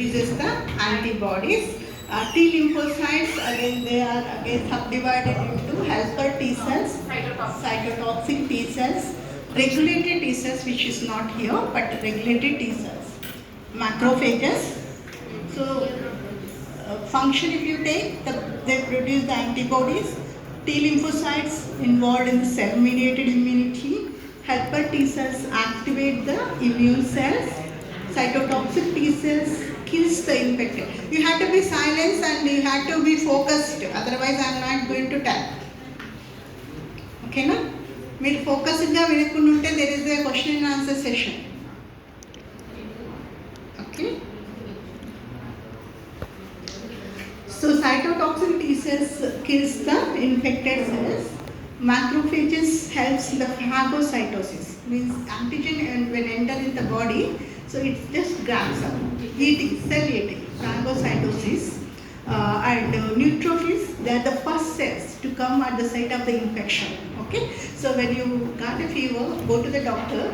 Produces the antibodies. T lymphocytes, again they are again subdivided into helper T cells, cytotoxic T cells, regulated T cells, which is not here, but regulated T cells, macrophages. So function, if you take, they produce the antibodies. T lymphocytes involved in the cell-mediated immunity. Helper T cells activate the immune cells. Cytotoxic T cells kills the infected. You have to be silent and you have to be focused. Otherwise, I am not going to tell. Okay, na? We'll focus in the there is a question and answer session. Okay. So cytotoxic T cells kills the infected cells. Macrophages helps in the phagocytosis. Means antigen when enter in the body, so it just grabs up. Eating, cell eating, phagocytosis. And neutrophils, they are the first cells to come at the site of the infection. Okay, so when you got a fever, go to the doctor.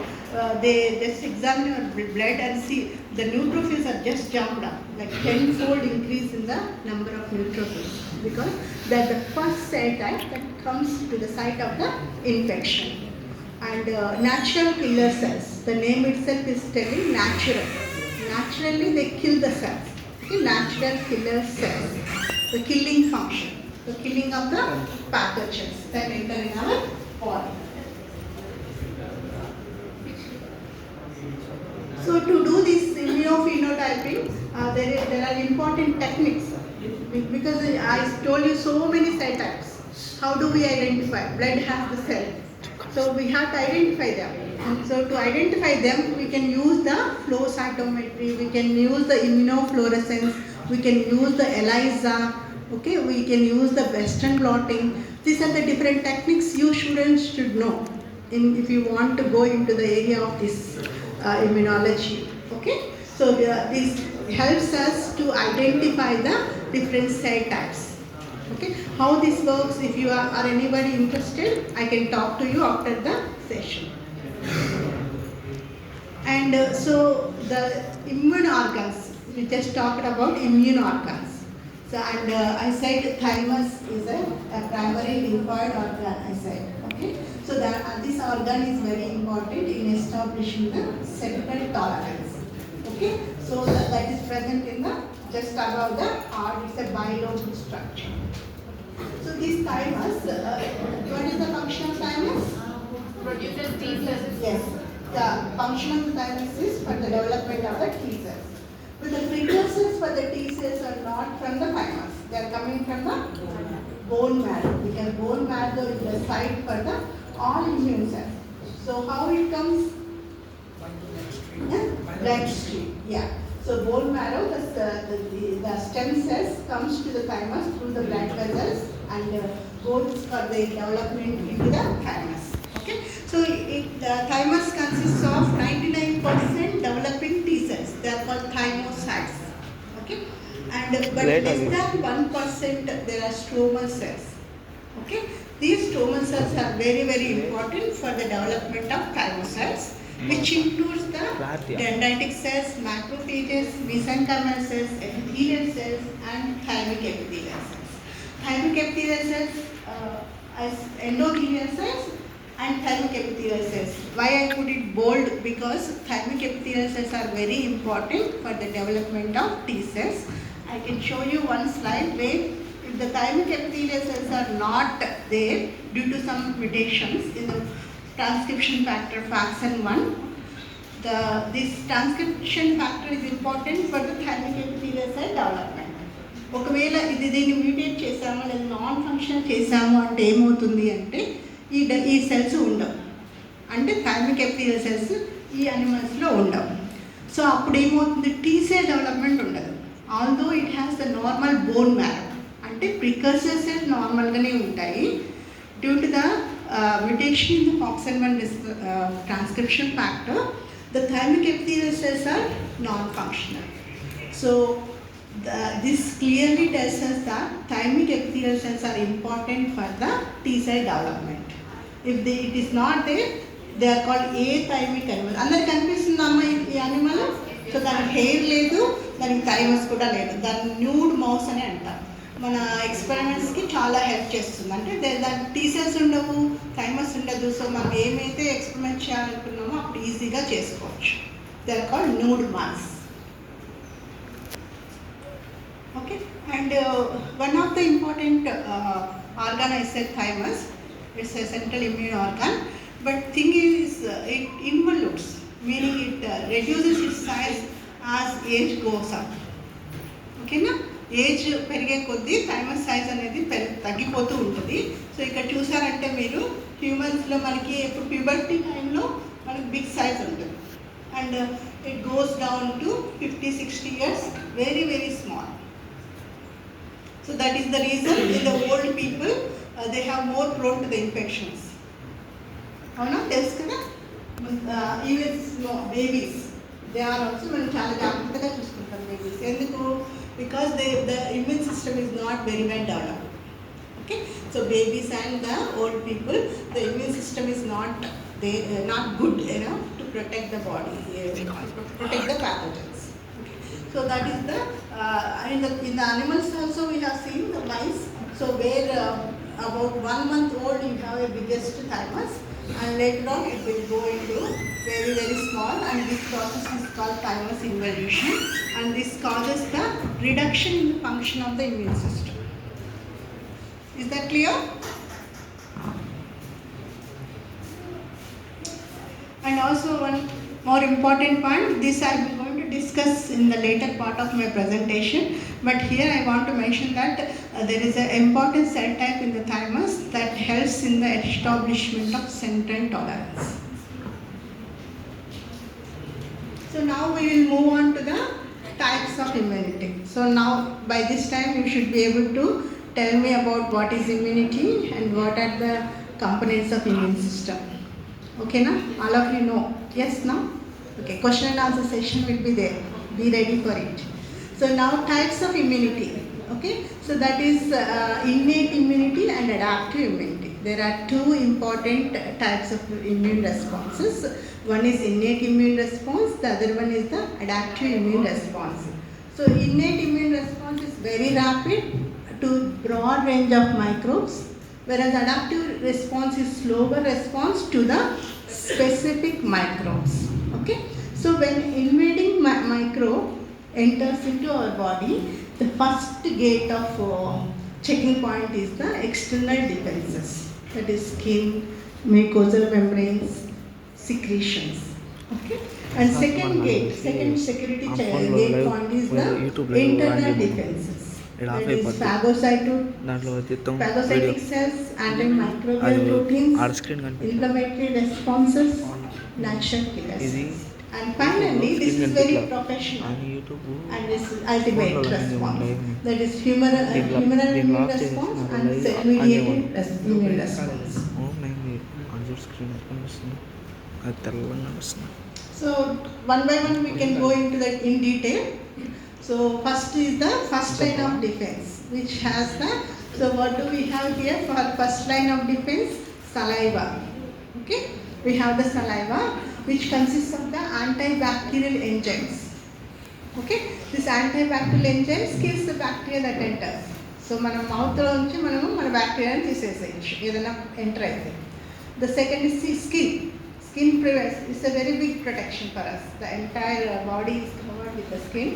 They just examine your blood and see the neutrophils are just jumped up, like 10-fold increase in the number of neutrophils, because they are the first cell type that comes to the site of the infection. And natural killer cells, the name itself is telling natural. Naturally they kill the cells. Okay, natural killer cells, the killing function, the killing of the pathogens that enter in our body. So to do this immunophenotyping, there are important techniques, because I told you so many cell types. How do we identify? Blood has the cell. So we have to identify them. And so to identify them, we can use the flow cytometry, we can use the immunofluorescence, we can use the ELISA, okay, we can use the Western blotting. These are the different techniques you students should know if you want to go into the area of this immunology. Okay, so this helps us to identify the different cell types. Okay, how this works, if you are anybody interested, I can talk to you after the session. And so the immune organs, we just talked about immune organs. So and I said thymus is a primary lymphoid organ, I said. Okay, so this organ is very important in establishing the cellular tolerance. Okay, so that is present in the just above the heart. It's a bilobe structure. So this thymus, what is the function of thymus? Produces T cells. Yes, the function of the thymus is for the development of the T cells. But the precursors for the T cells are not from the thymus. They are coming from the bone marrow. Because bone marrow is the site for the all immune cells. So how it comes? Bloodstream. Yeah. So bone marrow, the stem cells comes to the thymus through the blood vessels and goes for the development into the thymus. Okay. So the thymus consists of 99% developing T cells. They are called thymocytes. Okay. And but less than 1% there are stromal cells. Okay. These stromal cells are very, very important for the development of thymocytes, which includes the dendritic cells, macrophages, mesenchymal cells, epithelial cells, and thymic epithelial cells. Thymic epithelial cells as endothelial cells and thymic epithelial cells. Why I put it bold? Because thymic epithelial cells are very important for the development of T cells. I can show you one slide where if the thymic epithelial cells are not there due to some mutations in the transcription factor FAXN1. This transcription factor is important for the thymic epithelial cell development. ఒకవేళ ఇది దీన్ని mutate చేసాము లేదా non function చేసాము అంటే ఏమవుతుంది అంటే ఈ సెల్స్ ఉండవు, అంటే థైమిక్ ఎపిథీలియల్ సెల్స్ ఈ అనిమల్స్లో ఉండవు. సో అప్పుడు ఏమవుతుంది, టీ సెల్ డెవలప్మెంట్ ఉండదు. Although it has the normal bone marrow, అంటే ప్రికర్సర్ సెల్ నార్మల్గానే ఉంటాయి. Due to the mutation in the FOXN1 transcription factor, the thymic epithelial cells are non-functional. So this clearly tells us that thymic epithelial cells are important for the T cell development. If it is not there, they are called athymic animals. Andar కనిపిస్తుందమ్మా ఈ animal? So దానికి hair లేదు, దానికి thymus కూడా లేదు, దాన్ని nude mouse అని అంటారు. మన ఎక్స్పెరిమెంట్స్కి చాలా హెల్ప్ చేస్తుంది. అంటే దాని టీ సెల్స్ ఉండవు, థైమస్ ఉండదు. సో మనం ఏమైతే ఎక్స్పెరిమెంట్ చేయాలనుకున్నామో అప్పుడు ఈజీగా చేసుకోవచ్చు. They are called nude mouse. Okay, and one of the important organ I said thymus. It's a central immune organ, but thing is it involutes, meaning it reduces its size as age goes up. Okay na, age పెరిగే కొద్దీ thymus size అనేది తగ్గిపోతూ ఉంటుంది. So ఇక్కడ చూసారంటే మీరు హ్యూమన్స్లో మనకి ఇప్పుడు ప్యూబర్టీ టైంలో మనకి బిగ్ సైజ్ ఉంటుంది, and it goes down to 50-60 years very very small. So that is the reason in the old people they have more prone to the infections. అవునా, తెలుసు కదా. Even babies they are also మనం చాలా జాగ్రత్తగా చూసుకుంటాం babies. ఎందుకు? Because the immune system is not very well developed. Okay, so babies and the old people, the immune system is not good enough to protect the body, protect the pathogens. So that is the in the animals also we have seen the mice. So where about 1 month old you have a biggest thymus, and later on it will go into very very small, and this process is called thymus involution, and this causes the reduction in the function of the immune system. Is that clear? And also one more important point, this I am going to discuss in the later part of my presentation, but here I want to mention that there is an important cell type in the thymus that helps in the establishment of central tolerance. So now we will move on to the types of immunity. So now by this time you should be able to tell me about what is immunity and what are the components of immune system. Okay na? All of you know? Yes, no? Okay, question and answer session will be there. Be ready for it. So now types of immunity. Okay, so that is innate immunity and adaptive immunity. There are two important types of immune responses. One is innate immune response, the other one is the adaptive immune response. So innate immune response is very rapid to broad range of microbes, whereas adaptive response is slower response to the specific microbes. Okay, so when invading microbe enters into our body, the first gate of checking point is the external defenses, that is skin, mucosal membranes, secretions. Okay, and second security gate point is the internal defenses, that is phagocytic cells, antimicrobial proteins, inflammatory responses, natural killers. And finally, this is very professional and this is ultimate response, that is humoral immune response and cell-mediated immune response. So one by one we can go into that in detail. So first is the first line of defense, which has the, so what do we have here for first line of defense? Saliva. Okay, we have the saliva, which consists of the antibacterial enzymes. Okay, this antibacterial enzymes kills the bacteria that enters. So మన mouth నుంచి మనము మన బ్యాక్టీరియాని తీసేసేయచ్చు ఏదైనా enter అయితే. The second is the skin. Skin prevents, it's a very big protection for us. The entire body is covered with the skin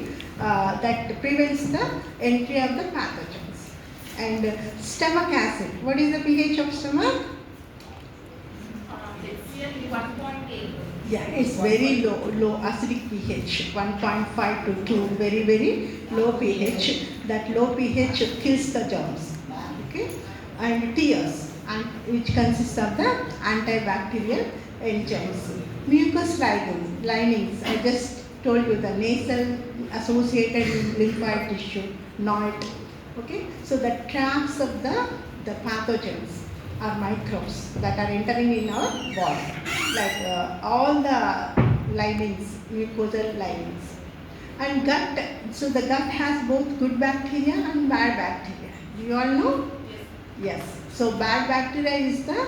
that prevents the entry of the pathogens. And stomach acid. What is the pH of stomach? It's really 1.8. Yeah, it's very low acidic pH, 1.5 to 2, very very low pH. That low pH kills the germs. Okay, and tears, and which consists of the antibacterial enzymes. Mucous linings, I just told you, the nasal associated lymphoid tissue, NOIT. Okay, so the traps of the pathogens are microbes that are entering in our body, like all the linings, mucosal linings. And gut, so the gut has both good bacteria and bad bacteria. Do you all know? Yes. So bad bacteria is the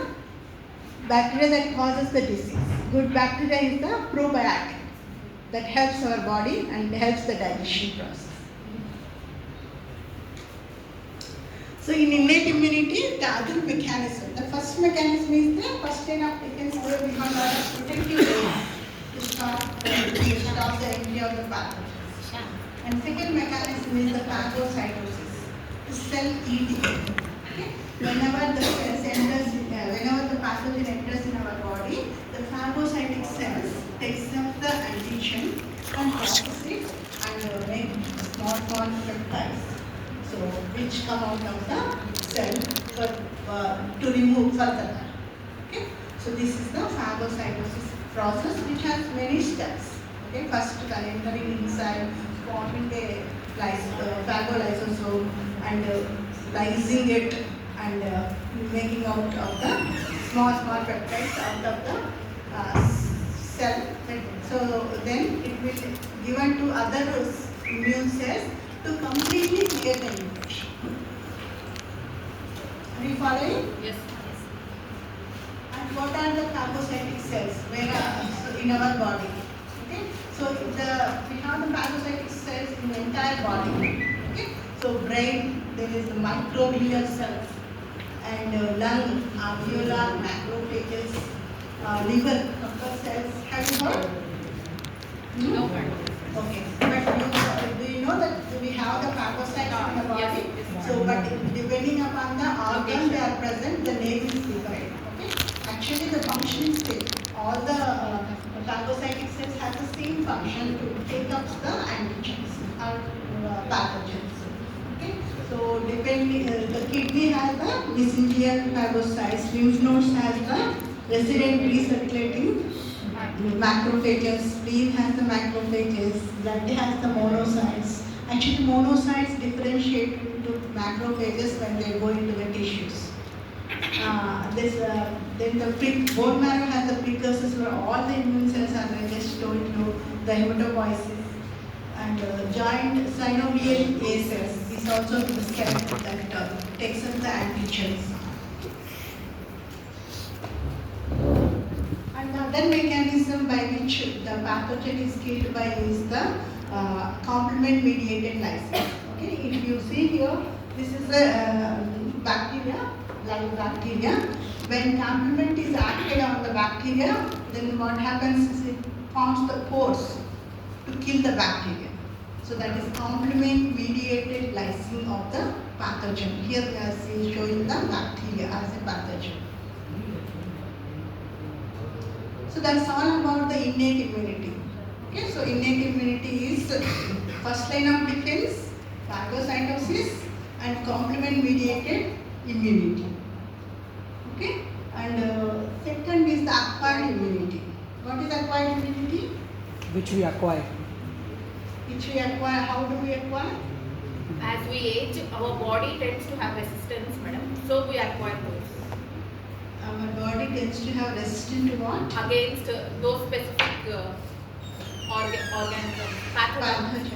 bacteria that causes the disease. Good bacteria is the probiotic that helps our body and helps the digestion process. So in innate immunity, the other mechanism, the first mechanism is the first line of defense where we have a protective layer to stop the entry of the pathogens. And second mechanism is the phagocytosis, the cell eating. Okay? Whenever the pathogen enters in our body, the phagocytic cells takes up the antigen and process it and make small peptides. So, which come out of the cell to remove further. Okay? So this is the phagocytosis process, which has many steps. Okay? First, entering inside, forming a phagolysosome and lysing it and making out of the small peptides out of the cell. So then it will be given to other immune cells to completely clear the infection. Are you following? Yes. And what are the phagocytic cells? Where in our body? Okay. So we have the phagocytic cells in the entire body. Okay. So brain, there is the microglial cells, and lung, alveolar, macrophages, liver, Kupffer cells. Have you heard? No. Okay. But do you know that we have the phagocytes in the body? Yes. So, but depending upon the organ they are present, the name is different. Okay. Actually, the function is same. All the phagocytic cells have the same function to take up the antigens or pathogens. Okay. So, depending, the kidney has the mesenteric phagocytes, lymph nodes has the resident recirculating macrophages, spleen has the macrophages, blood has the monocytes. Actually, monocytes differentiate into macrophages when they go into the tissues. Then the bone marrow has the precursors where all the immune cells are there, just told you, the hematopoiesis. And joint synovial A cells is also the skeleton that takes up the antigens. And the other mechanism by which the pathogen is killed by is the complement mediated lysis. Okay, if you see here, this is a bacteria, like bacteria. When complement is acted on the bacteria, then what happens is it forms the pores to kill the bacteria. So that is complement mediated lysing of the pathogen. Here we are showing the bacteria as a pathogen. So that's all about the innate immunity. Okay, so innate immunity is first line of defense, phagocytosis, and complement mediated immunity. Okay, and second is the acquired immunity. What is acquired immunity? Which we acquire. Which we acquire. How do we acquire? As we age, our body tends to have resistance, madam. So we acquire those. Our body tends to have resistance to what? Against those specific organisms, pathogens.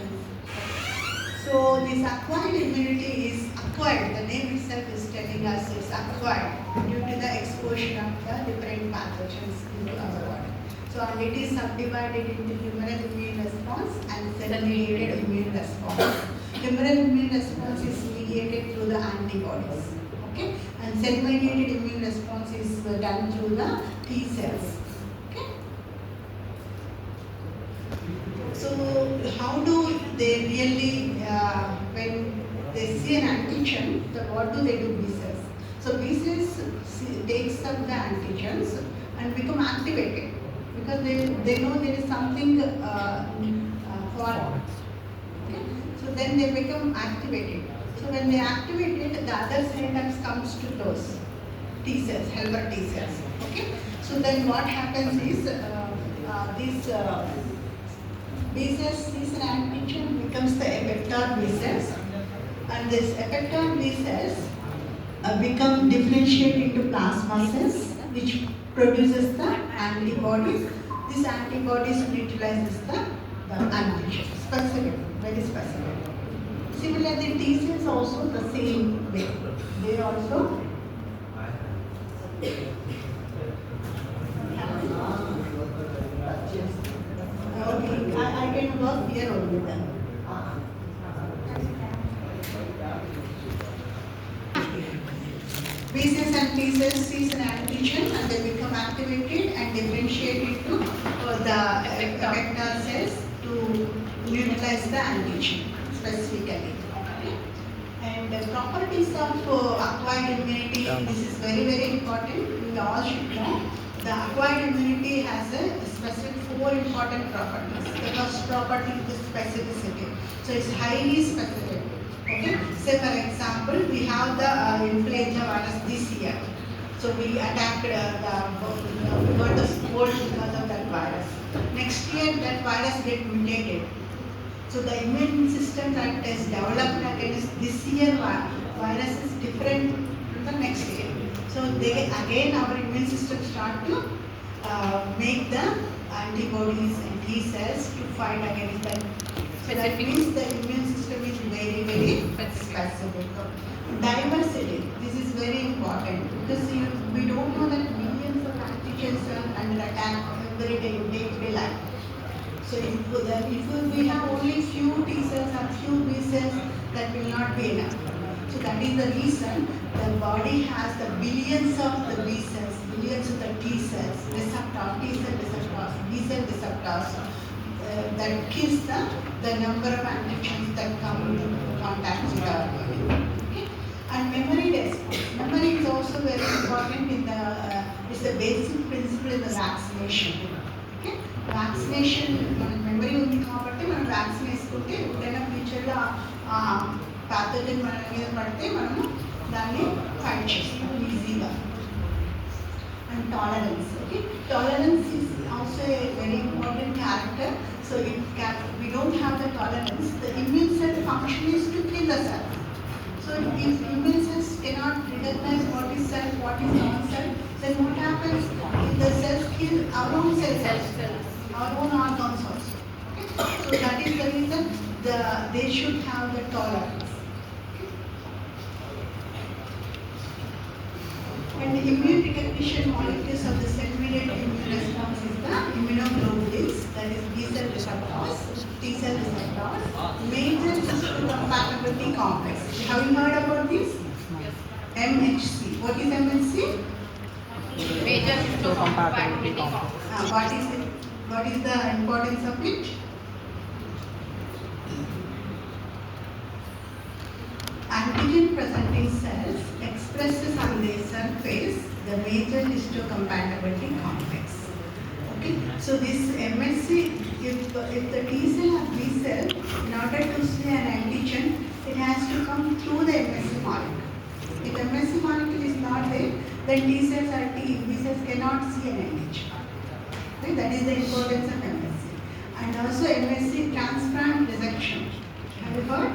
So this acquired immunity is acquired. The name itself is telling us it's acquired due to the exposure of the different pathogens into our body. So and it is subdivided into humoral immune response and cell-mediated immune response. Humoral immune response is mediated through the antibodies. Okay, and cell-mediated immune response is done through the T cells. Okay. So how do they really, when they see an antigen, so what do they do, B cells? So B cells takes up the antigens and become activated because they know there is something foreign. Okay. So then they become activated. So when they activate it, the other synapse comes to those T cells, helper T cells. Okay. So then what happens is these B cells sees an antigen, becomes the effector B cells, and this effector B cells become differentiated into plasma cells, which produces the antibodies. These antibodies neutralizes the antigen, specific, very specific. Similarly, T cells also the same way. They also okay. B cells and T cells sees an antigen and they become activated and differentiated to the effector cells to neutralize the antigen specifically. Okay. And the properties of acquired immunity, this is very, very important. We all should know. The acquired immunity has a specific 4 important properties. The first property is specificity. So it's highly specific. Okay. Say for example, we have the influenza virus this year. So we attacked we got the cold because of that virus. Next year that virus get mutated. So the immune system that is developed against this year virus is different from the next year. So they again our immune system start to make the antibodies and T cells to fight against that. So that means the immune system is very, very specific. Diversity. This is very important because we don't know that millions of antigens are under attack every day in day-to-day life. So if we have only few T cells or few B cells, that will not be enough. So that is the reason the body has the billions of the B cells, billions of the T cells, receptors, T cell receptors, B cell receptors, that kills the number of antigens that come into contact with our body. Okay? And memory response. Memory is also very important in the, it's the basic principle in the vaccination. Okay? Vaccination, memory ఉంది కాబట్టి మనం vaccine వేసుకుంటే ఎప్పుడైనా ఫ్యూచర్లో pathogen మన మీద పడితే మనము దాన్ని ఫైట్ చేస్తాం ఈజీగా. And tolerance. Okay? Tolerance is also a very important character. So we don't have the tolerance. The immune cell function is to kill the cell. So if immune cells cannot recognize what is self, what is non-self, then what happens? If the cells kill our own cells, our own organs also. Okay? So that is the reason they should have the tolerance. And the immune recognition molecules of the cell-mediated immune response is the immunoglobulins, that is B cell receptors, T cell receptors, major histocompatibility complex. Have you heard about this? Yes. MHC. What is MHC? Major histocompatibility complex. What is the importance of it? Antigen presenting cells expresses on their surface the major histocompatibility complex. Okay, so this MSC, if the T cell or B cell, in order to see an antigen, it has to come through the MSC molecule. If MSC molecule is not there, then T cells or B cells cannot see an antigen. Okay, that is the importance of MSC. And also MSC transplant resection. Have you heard?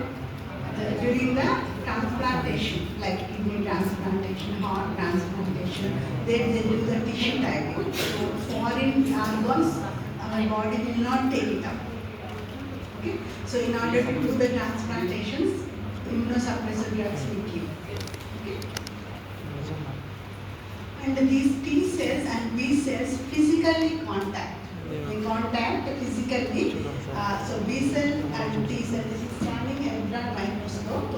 During the transplantation, like kidney transplantation, heart transplantation, they do the tissue typing. So foreign organs, our body will not take it up. Okay? So in order to do the transplantations, immunosuppressive drugs we give. Okay? And these T cells and B cells physically contact. They contact physically. So B cell and T cell, this is standing electron microscope.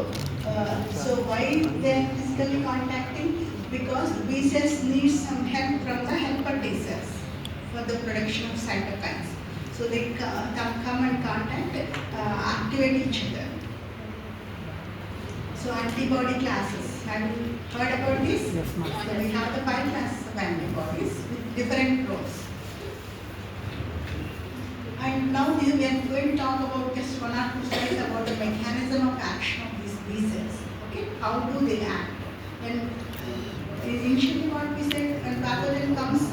So why they are physically contacting? Because B cells need some help from the helper T cells for the production of cytokines. So they come and contact, activate each other. So antibody classes. Have you heard about this? Yes, ma'am. So we have the 5 classes of antibodies with different roles. And now we are going to talk about just 1 or 2 slides about the mechanism of action of these B cells. Okay, how do they act? When initially what we said, when pathogen comes,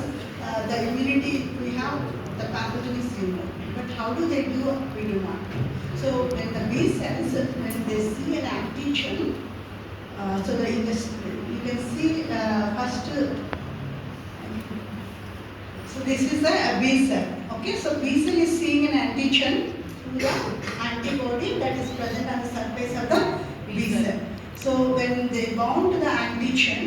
the immunity we have, the pathogen is zero. But how do they do? We do not. So when the B cells, when they see an antigen, so you can see first. So this is a B cell. Okay, so B cell is seeing an antigen through the antibody that is present on the surface of the B cell. So when they bound to the antigen,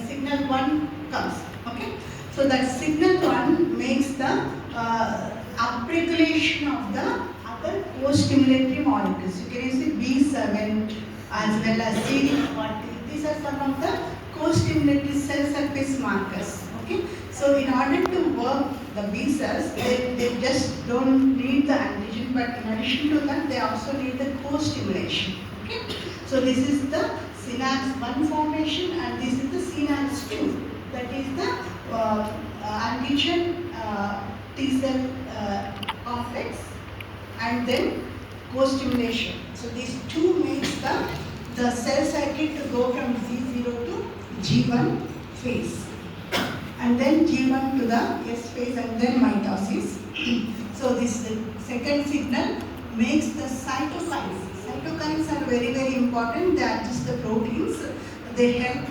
signal 1 comes. Okay, so that signal 1 makes the upregulation of the other co-stimulatory molecules. You can see B7 as well as CD40. These are some of the co-stimulatory cell surface markers. Okay, so in order to work the B cells, they just don't need the antigen, but in addition to that, they also need the co-stimulation. Okay, so this is the synapse 1 formation, and this is the synapse 2. That is the antigen T cell complex, and then co-stimulation. So these two makes the cell cycle to go from G0 to G1 phase, and then G1 to the S phase, and then mitosis. So this second signal makes the cytokines. Cytokines are very, very important. They are just the proteins. They help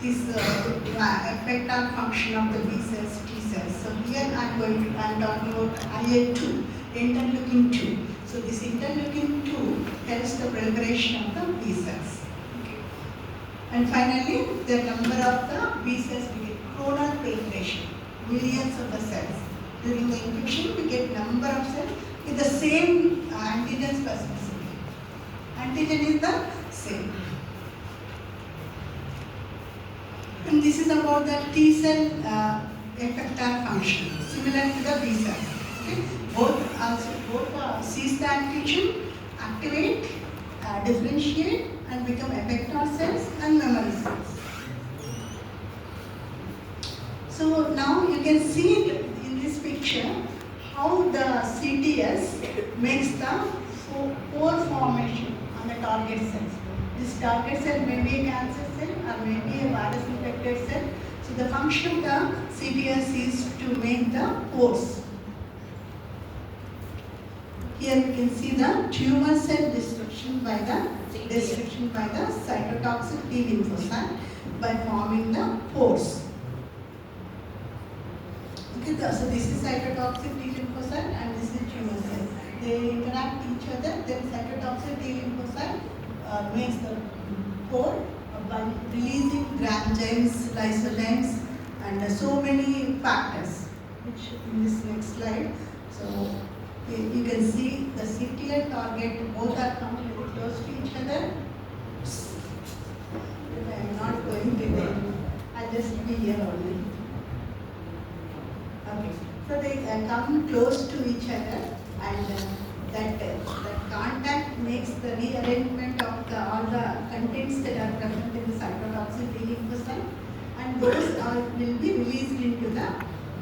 this effect on function of the B cells, T cells. So here I am talking about IA2, interleukin 2. So this interleukin 2 helps the proliferation of the B cells. Okay. And finally, the number of the B cells, we get clonal proliferation, millions of the cells. During the infusion, we get number of cells with the same antigen specificity. Antigen is the same. And this is about the T cell effector function, similar to the B cells. Okay. Both seize the antigen, activate, differentiate, and become effector cells and memory cells. So now you can see in this picture how the CTS makes the pore formation on the target cells. This target cell may be a cancer cell or may be a virus infected cell. So the function of the CTS is to make the pores. Here you can see the tumor cell destruction by the cytotoxic T lymphocyte by forming the pores. Okay, so this is cytotoxic T lymphocyte and this is tumor cell. They interact each other. Then cytotoxic T lymphocyte makes the pore by releasing granzymes, lysozymes, and so many factors. Which in this next slide. So you can see the CTL target, both are coming very close to each other. I am not going to there. I'll just be here only. Okay. So they come close to each other, and that contact makes the rearrangement of all the contents that are present in the cytotoxic T lymphocyte, and those will be released into the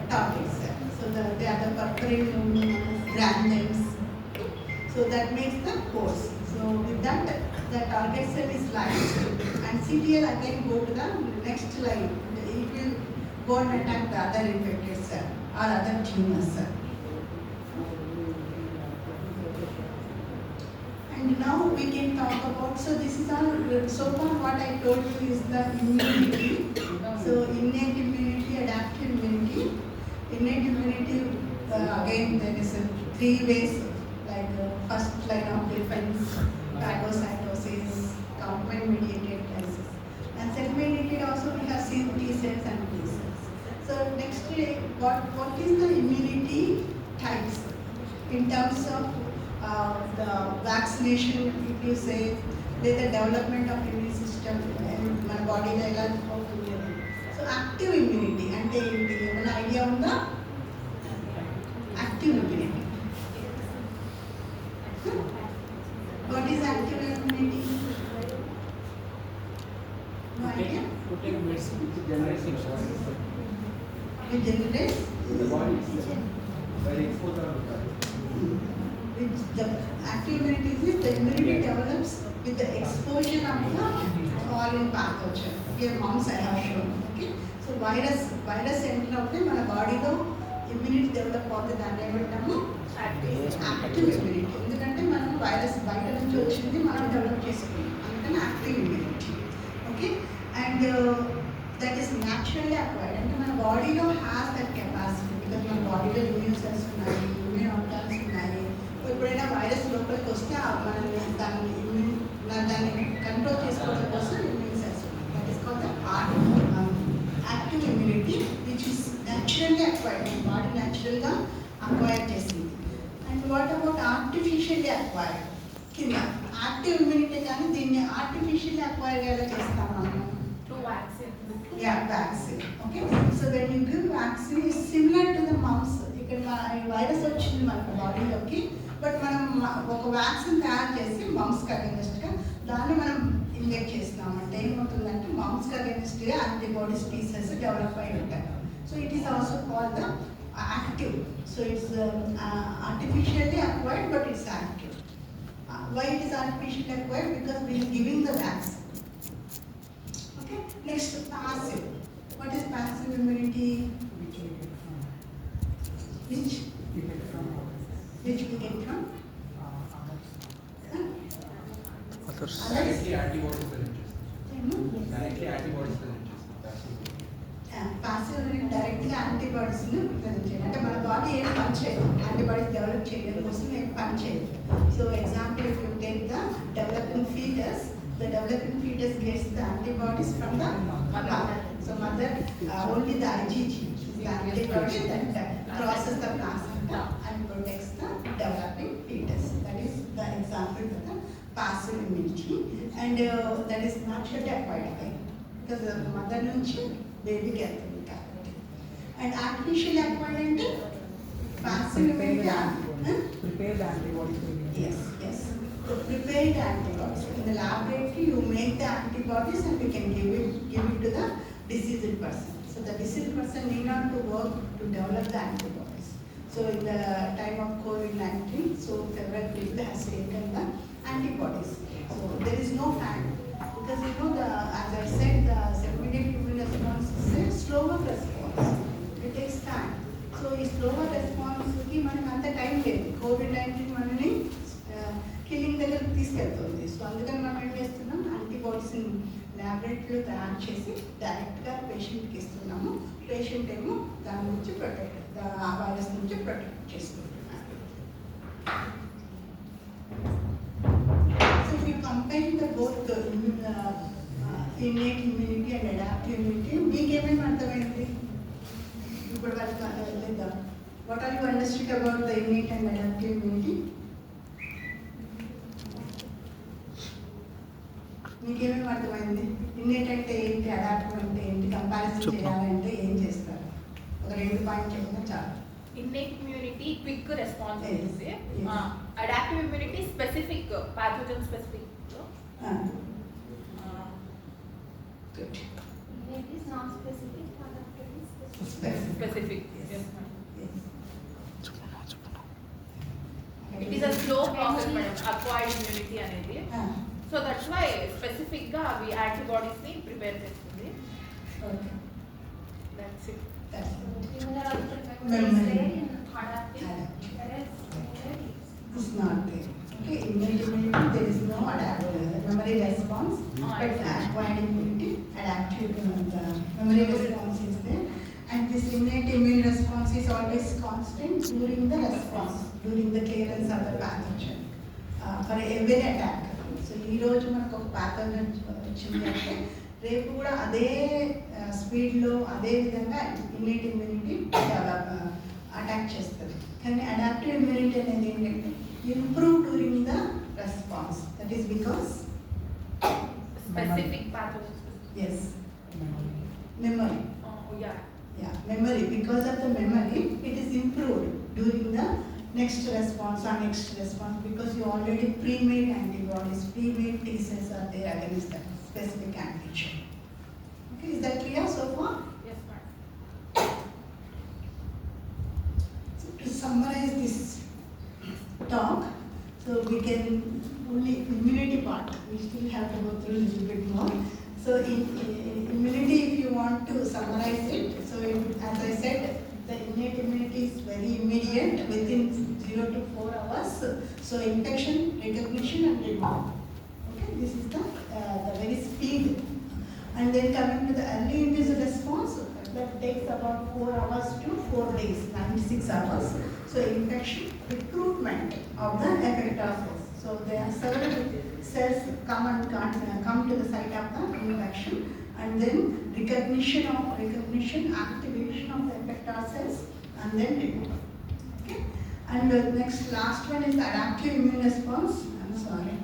target cell. So they are the perforating granzymes. So that makes the pores. So with that, the target cell is lying, and CTL again go to the next line. It will go and attack the other infected cell or other tumor cell. And now we can talk about, so this is all, so far what I told you is the immunity. So innate immunity, adaptive immunity. Innate immunity, again there is 3 ways, like first line of defense, phagocytosis, complement mediated crisis. And cell mediated also we have seen T cells and T cells. So next, what is the immunity types in terms of the vaccination? If you say the development of immune system and my body dialogue of immunity. So active immunity and an idea on the active immunity. What is active immunity? No idea? Which generates? The body very exposed Which the active immunity is the immunity develops with the exposure of the foreign pathogen. Here mouse I have shown. Okay. So virus enter అవుతే మన బాడీలో immunity develop అవుతుంది, దాన్ని ఏమంటాము active immunity. ఎందుకంటే మనం virus బయట నుంచి వచ్చింది మనం డెవలప్ చేసుకున్నాం, అందుకని active immunity. Okay. And that is naturally acquired, అంటే మన బాడీలో హ్యాస్ దట్ కెపాసిటీ. బికాజ్ మన బాడీలో ఇమ్యూన్ సెల్స్ ఉన్నాయి, ఇమ్యూన్ ఆర్గాన్స్ ఉన్నాయి. ఎప్పుడైనా వైరస్ లోపలికి వస్తే మనల్ని దాన్ని కంట్రోల్ చేసుకోవడం కోసం ఇమ్యూన్ సెల్స్ ఉన్నాయి. That is called the active immunity which is naturally acquired. మన బాడీ న్యాచురల్గా అక్వైర్ చేసింది. And what about artificially acquired? కింద యాక్టివ్ ఇమ్యూనిటీ, కానీ దీన్ని ఆర్టిఫిషియల్లీ అక్వైర్ ఎలా చేస్తాం మనం? Through vaccine. Yeah, vaccine. Okay. So when you give vaccine, it's similar to the mumps. Virus వచ్చింది మన బాడీలోకి, బట్ మనం ఒక వ్యాక్సిన్ తయారు చేసి మమ్స్కి అగెనిస్ట్గా దాన్ని మనం ఇంజెక్ట్ చేస్తున్నామంటే ఏమవుతుందంటే మమ్స్కి అగెనిస్ట్గా యాంటీబాడీ స్పీసెస్ డెవలప్ అయి ఉంటాయి. So it is also called the active. So it's artificially acquired, but it's active. Why it is artificially acquired? Because we are giving the vaccine. Okay. Next, passive. What is passive immunity? Which we get from others. Directly antibodies present చేస్తాం. Directly antibodies present చేస్తాం. Passive immunity directly antibodies ని present చేయాలి. అంటే మన body ఏం పని చేయదు, antibodies develop చేయడం కోసం ఏం పని చేయదు. So example, if you take the developing fetus, the developing fetus gets the antibodies from the mother. So mother only the IgG, the antibody that crosses the placenta and protects the developing fetus. That is the example for the passive immunity, and that is naturally acquired because the mother nunchi baby ki వెళ్తుంది కాబట్టి. And artificially acquired అంటే passive immunity. Prepared antibodies. Yes, yes. So prepared antibodies. In the laboratory, you make the antibodies and you can give it to the diseased person. So the diseased person need not to work to develop the antibodies. So in the time of COVID-19, so several people has taken the antibodies. So there is no time because as I said, the immediate immune response is a slower response. It takes time. So ఈ slower response కి మనకి అంత time లేదు. COVID-19 మనని killing దగ్గరికి తీసుకెళ్తుంది. So అందుకని మనం ఏం చేస్తున్నాం, యాంటీబాడీస్ ల్యాబొరేటరీలో తయారు చేసి డైరెక్ట్గా పేషెంట్కి ఇస్తున్నాము. పేషెంట్ ఏమో దాని నుంచి ఆ వైరస్ నుంచి ప్రొటెక్ట్ చేసుకుంటున్నారు. So we compare the both innate immunity and adaptive immunity. మీకేమేమి అర్థమైంది ఇప్పుడు వాళ్ళకి లేదా? What are you understood about the innate and adaptive immunity? మీకేమేమి అర్థమైంది? ఇన్నేట్ అంటే ఏంటి, అడాప్టివ్ అంటే ఏంటి, కంపారిజన్ చేయాలంటే ఏం చేస్తారు? ఒక 2 పాయింట్ చెప్పినా చాలు. Innate immunity quick response ఉంటుంది. Adaptive immunity specific, pathogen specific. Good. Innate is non-specific, adaptive is specific. Specific. Yes, ma'am. Yes. It is a slow process, madam, acquired immunity అనేది. So that's why specific గా అవి antibodies ని prepare చేస్తుంది. Okay. That's it. That's it. Immunological Memory. memory is there in adaptive, Adaptive. whereas innate is. It's not there. Okay, innate immunity, there is no adaptive memory response, but acquired immunity, adaptive memory response is there. And this innate immune response is always constant during the response, during the clearance of the pathogen, for every attack. So ఈ రోజు మనకు ఒక pathogen వచ్చింది అంటే రేపు కూడా అదే స్పీడ్లో అదే విధంగా ఇన్నేట్ ఇమ్యూనిటీ అటాక్ చేస్తుంది. కానీ అడాప్టివ్ ఇమ్యూనిటీ అనేది ఏంటంటే improve during the response. That is because Specific pathogen. Yes memory. Oh yeah. Yeah, memory. Because of the memory, it is improved during the next response or next response because you already pre-made antibodies, pre-made T cells are there against that specific antigen. Okay, is that clear so far? Yes, ma'am. So to summarize this talk, so we can only immunity part, we still have to go through a little bit more. So in immunity, if you want to summarize it, so as I said, the innate immunity is very immediate, within 0 to 4 hours. So infection, recognition and removal. Okay, this is the very speed. And then coming to the early induced response, that takes about 4 hours to 4 days, 96 hours. So infection, recruitment of the effector cells. So there are several cells come to the site of the infection, and then recognition, activation of the effector cells, and then removal. Okay, and the last one is the adaptive immune response. I'm sorry.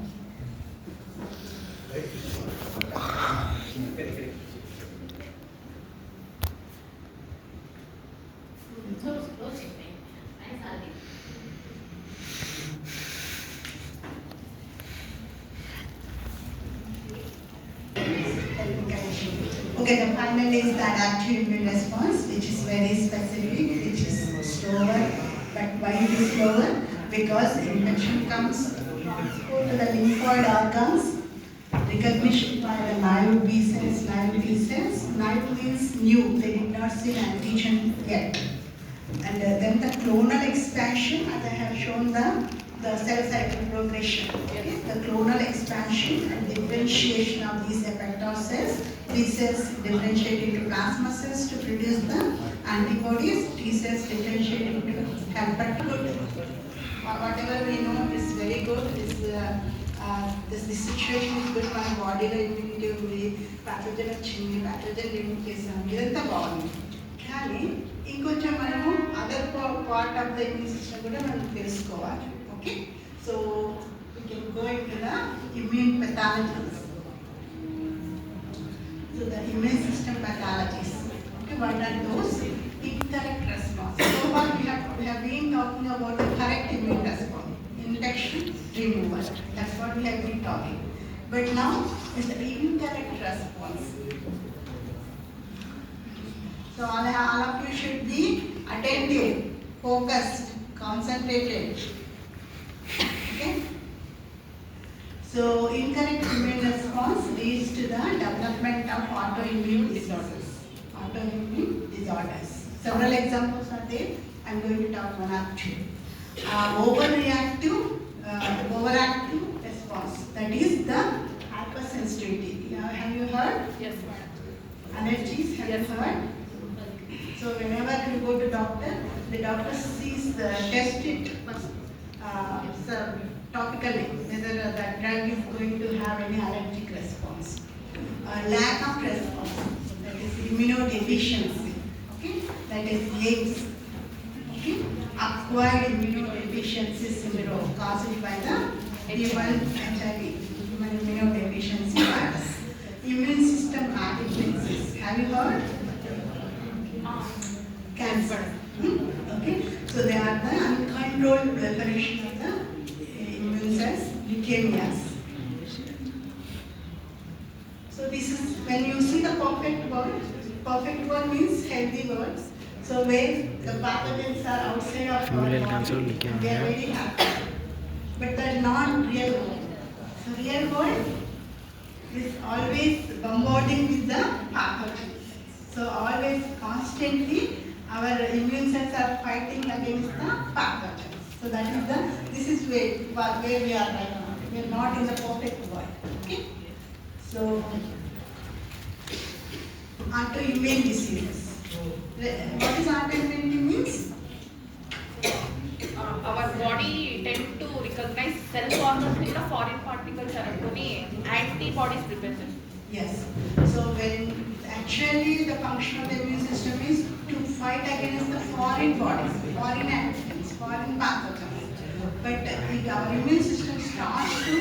Okay, the final is the adaptive immune response, which is very specific, which is slower. But why it is slower? Because infection comes to the lymphoid organs, recognition by the naive B cells, naive T cells. Naive means new, they did not see antigen yet. And then the clonal expansion, as I have shown the cell cycle progression. Okay? The clonal expansion and differentiation of these effector cells. These cells differentiate into plasma cells to produce the antibodies. T cells differentiate into helper. Good. Whatever we know is very good. This situation is good. My body immunity ఉంది, pathogen వచ్చింది, pathogen remove చేసాం, ఇదంతా బాగుంది. కానీ ఇంకొంచెం మనము other part of the immune system కూడా మనం తెలుసుకోవాలి. Okay, so we can go into the immune pathologies. So the immune system pathologies. Okay, what are those? Incorrect response. So far we have been talking about the correct immune response, infection removal. That's what we have been talking. But now is the incorrect response. So all of you should be attentive, focused, concentrated. Okay. So incorrect immune response leads to the development of autoimmune disorders. Autoimmune disorders. Several examples are there. I'm going to talk one or two. Overactive response. That is the hypersensitivity. Have you heard? Yes, madam. Allergies, have you heard? So whenever you go to doctor, the doctor sees the test it topically whether that drug is going to have any allergic response. Lack of response, that is immunodeficiency. Okay, that is AIDS. Okay, acquired immunodeficiency syndrome caused by the human HIV, human immunodeficiency virus. Immune system abnormalities. Have you heard? Cancer. Okay, so they are the uncontrolled proliferation of the immune cells, leukemias. So this is when you see the perfect word means healthy words. So where the pathogens are outside of our body, they are very happy. But they're not real world. So real world is always bombarding with the pathogens. So always constantly our immune cells are fighting against the pathogens. So this is where we are right now. We are not in the perfect world. Okay? So autoimmune diseases. What is autoimmune means? Our body tend to recognize cell organs in the foreign particles and antibodies prepare them. Yes. So when actually the function of the immune system is to fight against the foreign bodies, foreign antigens, foreign pathogens. But if our immune system starts to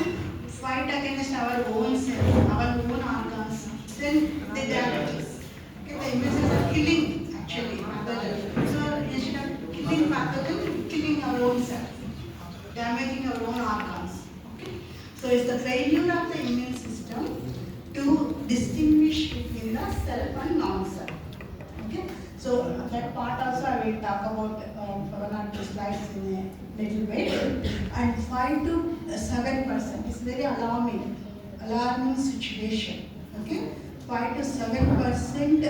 fight against our own cells, our own organs, then they damage us. Okay, the immune system is killing actually pathogens. So instead of killing pathogens, killing our own cells, damaging our own organs. Okay. So it's the failure of the immune system to distinguish between the self and non-self. Okay, so that part also I will talk about for one or two slides in a little bit. And 5 to 7% is very alarming situation. Okay, 5 to 7%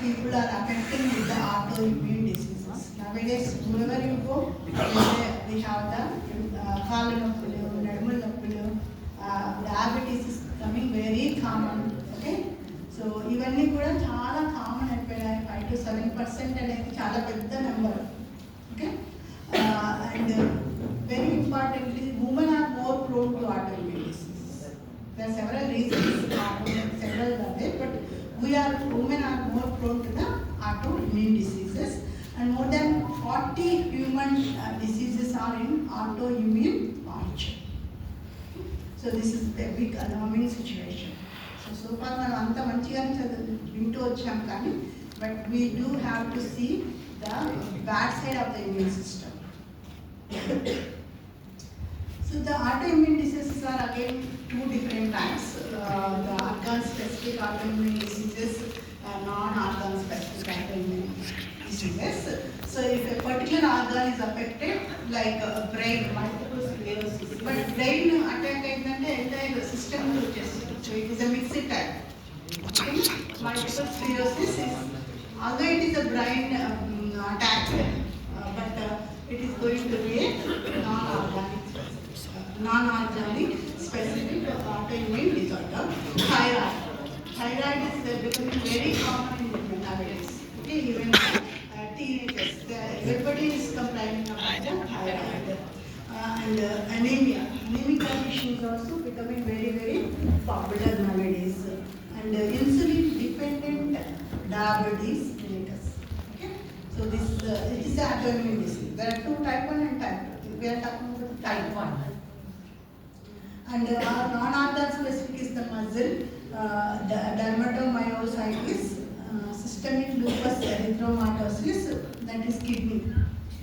people are affected with the autoimmune diseases. Nowadays, wherever you go, we have the కాళ్ళ నొప్పులు, నడుముల నొప్పులు, diabetes is becoming very common. Okay, so ఇవన్నీ కూడా చాలా common అయిపోయాయి. 5 to 7% అనేది చాలా పెద్ద number. Okay, and very importantly, women are more prone to autoimmune diseases. There are several reasons, several are there, but women are more prone to the autoimmune diseases, and more than 40 human diseases are in autoimmune origin. So this is a big alarming situation. So far మనం అంత మంచిగా వింటూ వచ్చాం కానీ, but we do have to see the bad side of the immune system. So the autoimmune diseases are again two different types. The organ specific autoimmune diseases particular organ is affected, like brain, multiple sclerosis. But brain attack the entire system will just, so it is a mixed type. Okay? Multiple sclerosis is, although it is a brain attack, but it is going to be a non-organic specific autoimmune disorder. Thyroid is becoming very common in women nowadays. Okay, even teenagers, everybody is complaining about the thyroid. And anemia. Anemic condition is also becoming very popular nowadays. And insulin dependent diabetes mellitus. Okay, so this it is autoimmune disease. There are two, type 1 and type 2. We are talking about type 1. And non-organ specific is the muscle, dermatomyositis, systemic lupus erythematosus, that is kidney.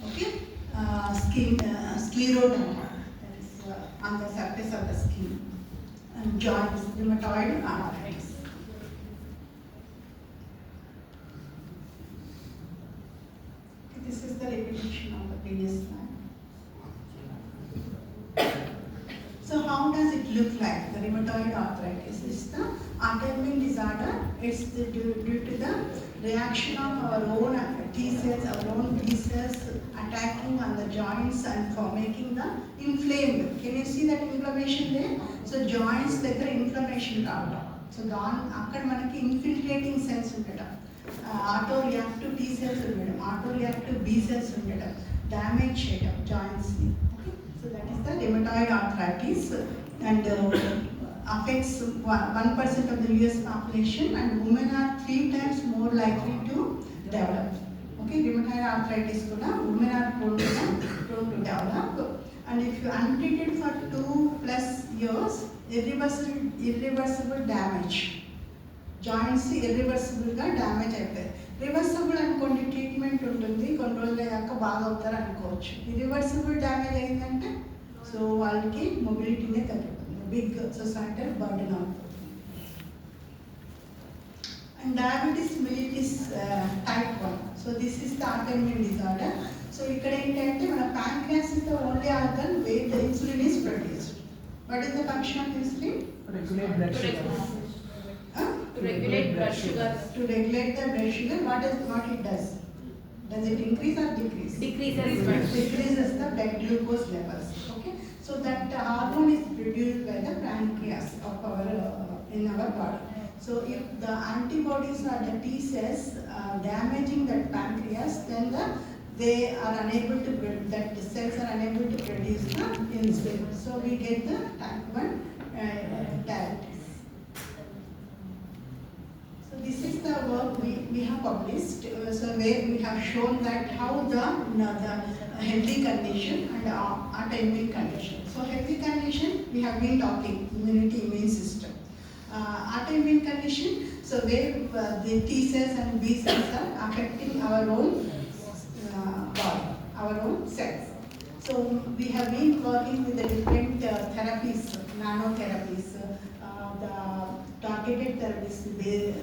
Okay, scleroderma, that is on the surface of the skin, and joints, rheumatoid arthritis. This is the repetition of the previous slide. So how does it look like? The rheumatoid arthritis is the autoimmune disorder. It's due to the reaction of our own T cells, our own B cells attacking on the joints and for making the inflamed. Can you see that inflammation there? So joints దగ్గర inflammation రావడం. So అక్కడ మనకి infiltrating cells ఉండడం, auto reactive T cells ఉండడం, auto reactive B cells ఉండడం, damage చేయడం joints ని. So that is the rheumatoid arthritis, and affects 1% of the US population, and women are 3 times more likely to develop. Okay, rheumatoid arthritis kuda women are prone to develop, and if you untreated for 2+ years, irreversible damage. Joints irreversible ga damage అయిపోతాయి. Reversible అనుకోండి, treatment ఉంటుంది, కొన్ని రోజులు అయ్యాక బాగా అవుతారు అనుకోవచ్చు. Irreversible damage అయిందంటే సో వాళ్ళకి మొబిలిటీనే తగ్గిపోతుంది, బిగ్ సొసైటల్ బర్డెన్ అవుతుంది. And diabetes mellitus type 1. So this is the autoimmune disorder. So ఇక్కడ ఏంటంటే మన pancreas is the only organ where the insulin is produced. What is the function of insulin? Regulate blood sugar. To regulate blood sugar. To regulate the blood sugar, what it does? Does it increase or decrease? Decreases the blood glucose levels. Okay, so that hormone is produced by the pancreas of our in our body. So if the antibodies or the T cells damaging that pancreas, then they are unable to that the cells are unable to produce the insulin. So we get the type 1 diabetes. This is the work we have published, so where we have shown that how the healthy condition and autoimmune condition. So healthy condition we have been talking, immunity, immune system. Autoimmune condition, so where the T cells and B cells are affecting our own body, our own cells. So we have been working with the different therapies, nanotherapies, the targeted therapies,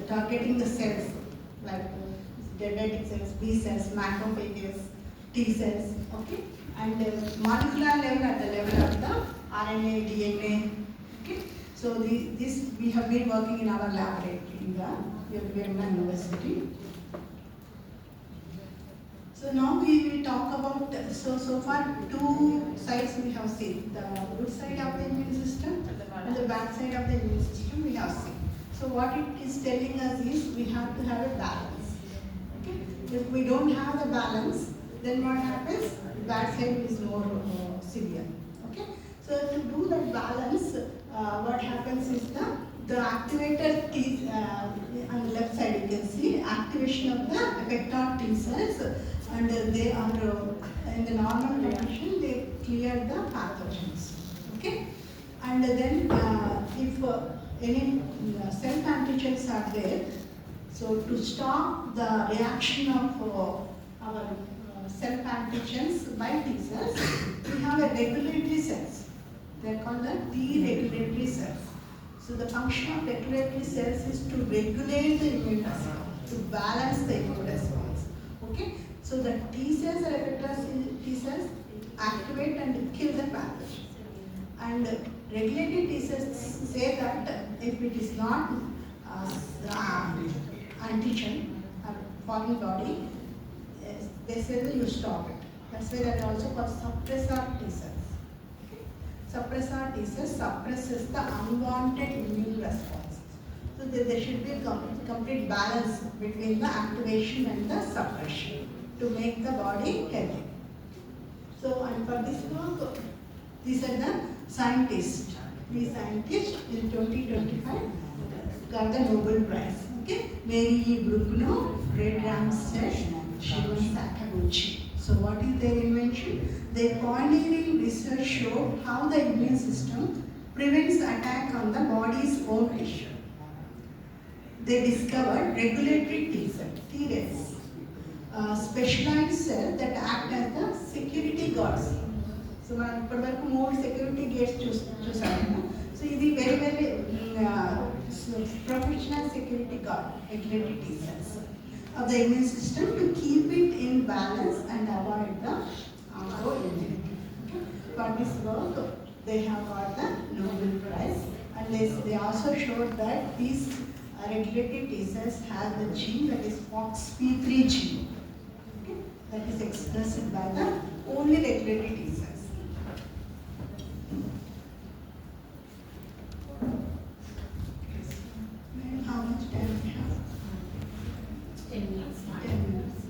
targeting the cells like dendritic cells, B cells, macrophages, T cells, okay, and molecular level at the level of the RNA, DNA, okay. So this we have been working in our laboratory in the University. So now we will talk about, so far 2 sides we have seen, the good side of the immune system and the bad side of the immune system we have seen. So what it is telling us is we have to have a balance. Okay? If we don't have the balance, then what happens? The bad side is more severe. Okay? So to do that balance, what happens is the activator T, on the left side you can see activation of the effector T cells, and they are in the normal condition, they clear the pathogens. Okay, and then if any self-antigens are there, so to stop the reaction of our self-antigens by T cells, we have a regulatory cells. They are called the T-regulatory cells. So the function of regulatory cells is to regulate the immune response, to balance the immune response. Okay. So the T cells or effector T cells activate and kill the pathogen. And regulated T cells say that if it is not antigen or foreign body, they say that you stop it. That's why they are also called suppressor T cells. Okay? Suppressor T cells suppresses the unwanted immune response. So there should be a complete balance between the activation and the suppression to make the body healthy. So, and for this work, these are the scientists. These scientists in 2025 got the Nobel Prize. Okay, Mary Bruckner, Fred Ramsey, Shimon Sakaguchi. So, what is their invention? Their pioneering research showed how the immune system prevents attack on the body's own tissue. They discovered regulatory T cells, Tregs, specialized cells that act as the security guards. So, మనం ఇప్పటివరకు మూడు security gates చూసాము. So ఇది very very professional security guard regulatory T cells of the immune system to keep it in balance and avoid the autoimmunity. Okay. For this work, they have got the Nobel Prize, and they also showed that these regulatory T cells have the gene that is FOXP3 gene. Okay. That is expressed by the only regulatory T cells. How much time we have? 10 minutes. 10 minutes.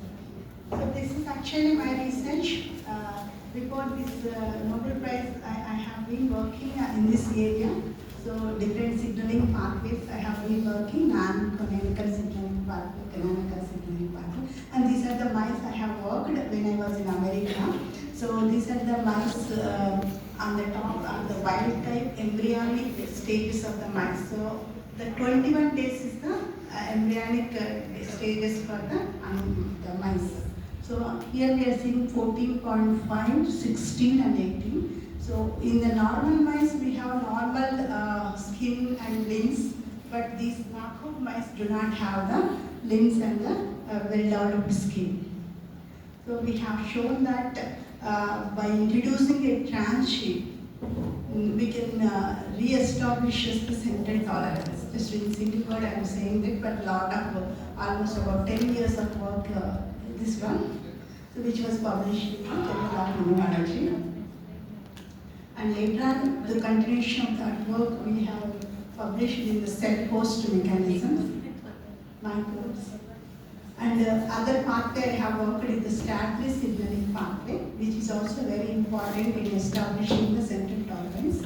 So this is actually my research. Before this Nobel Prize, I have been working in this area. So different signaling pathways I have been working, non-canonical signaling pathway, canonical signaling pathway. And these are the mice I have worked when I was in America. So these are the mice on the top are the wild type embryonic stages of the mice. So the 21 days is the embryonic stages for the mice. So here we are seeing 14.5, 16 and 18. So in the normal mice we have normal skin and limbs, but these knockout mice do not have the limbs and the well-developed skin. So we have shown that by introducing a transgene, we can re-establish the central tolerance. Just in single word I am saying that, but lot of almost about 10 years of work, this one, so which was published in the Journal of Immunology. And later on, the continuation of that work we have published in the cell host mechanisms, microbes. And other pathway I have worked in the STAT3 signaling pathway, which is also very important in establishing the central tolerance.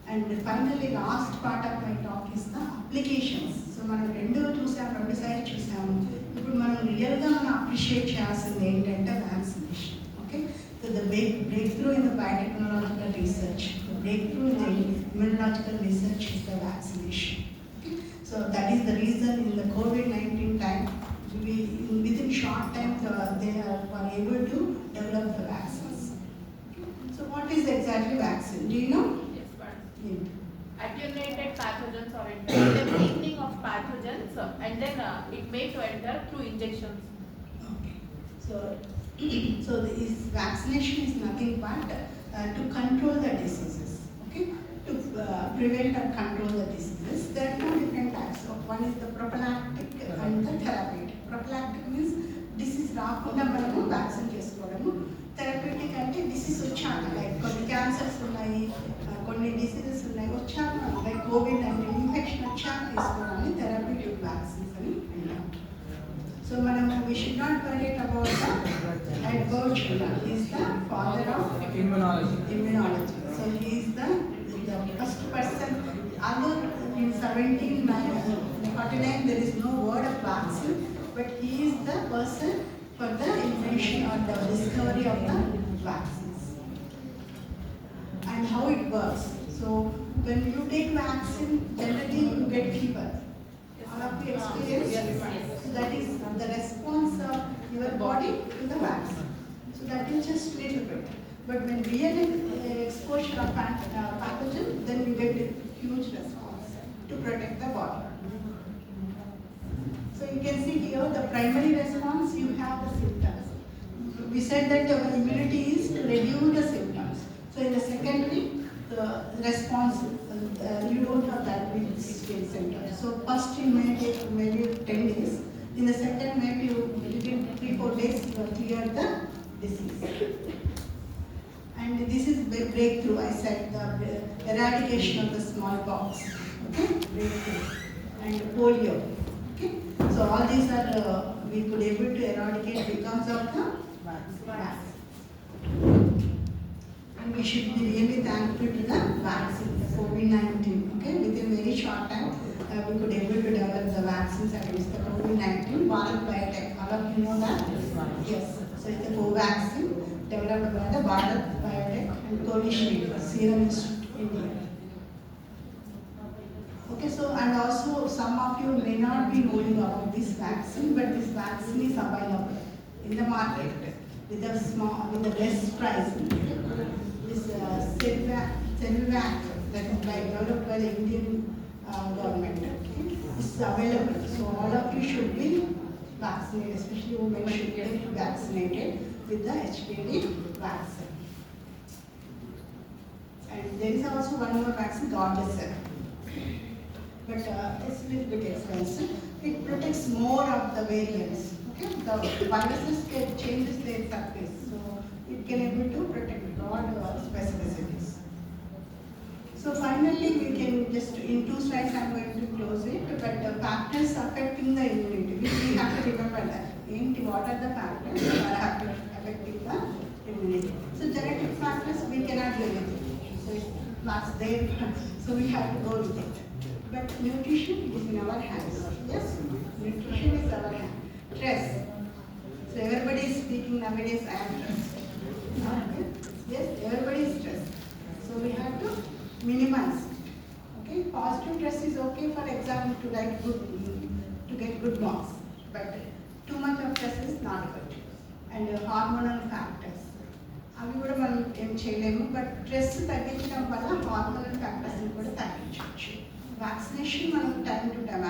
And finally, last part of my talk is the applications. So మనం రెండు side చూసాము. ఇప్పుడు మనం రియల్గా మనం appreciate చేయాల్సింది ఏంటంటే vaccination. Okay, so the breakthrough in the biotechnological research, the breakthrough in the immunological research is the vaccination. Okay? So that is the reason in the COVID-19 time, within short time they were able to develop the vaccines. Okay? So what is exactly vaccine? Do you know? Yes, but Yeah. attenuated pathogens or the weakening of pathogens, and then it may to enter through injections. Okay. So this vaccination is nothing but to control the diseases. Okay. To prevent or control the diseases. There are two different types. So one is the prophylactic and the therapeutic. Prophylactic means disease రాకుండా మనము vaccine చేసుకోవడము. Therapeutic అంటే disease వచ్చాక like కొన్ని cancers ఉన్నాయి, కొన్ని diseases ఉన్నాయి, వచ్చాక లైక్ కోవిడ్-19 ఇన్ఫెక్షన్ వచ్చాక తీసుకోవడాన్ని థెరప్యూటిక్ వ్యాక్సిన్స్ అని అంటాం. So we should not forget about the Edward Jenner. He is the father of immunology. So he is the first person. Although in 1749 there is no word of vaccine, but he is the person for the invention or the discovery of the vaccines and how it works. So when you take vaccine, generally you get fever. All of you experience. Yes. So that is the response of your body to the vaccine. So that is just little bit. But when real exposure of pathogen, then you get a huge response to protect the body. So you can see here the primary response, you have the symptoms. We said that our immunity is to reduce the symptoms. So in the secondary, the response, you don't have that with 16 symptoms. So first it may take maybe 10 days. In the second, maybe within 3-4 days, you have cleared the disease. And this is breakthrough, I said, the eradication of the smallpox, okay, breakthrough, and polio, okay. So all these are, we could able to eradicate because of the vaccine. And we should be really thankful to the vaccine, the COVID-19, okay. Within very short time, we could able to develop the vaccines against the COVID-19. Bharat Biotech, all of you know that? Yes. So it's a co-vaccine developed by the Bharat Biotech and Covishield, Serum Institute, India. Okay, so and also some of you may not be knowing about this vaccine, but this vaccine is available in the market with a small, with a less price. This Selvac, that is developed by the Indian government. Okay, it's available. So all of you should be vaccinated, especially women should get vaccinated with the HPV vaccine. And there is also one more vaccine, Gardasil. But it's a little bit expensive. It protects more of the variants. Okay, the viruses can changes their surface, so it can able to protect broad specificities. So finally, we can just in 2 slides I'm going to close it. But the factors affecting the immunity, we have to remember that. What are the factors that are affecting the immunity? So genetic factors we cannot do anything. So it's not there. So we have to go with it. But nutrition is in our hands. Yes, nutrition is our hand. Stress. So everybody is speaking nowadays. I am stressed. Okay? Yes, everybody is stressed. So we have to minimize. Okay, positive stress is okay for exam to write good, to get good marks. But too much of stress is not good. And hormonal factors. అవి కూడా మనం ఏం చేయలేము. But stress తగ్గించడం వల్ల hormonal ఫ్యాక్టర్స్ని కూడా తగ్గించవచ్చు. Vaccination మనం time to time,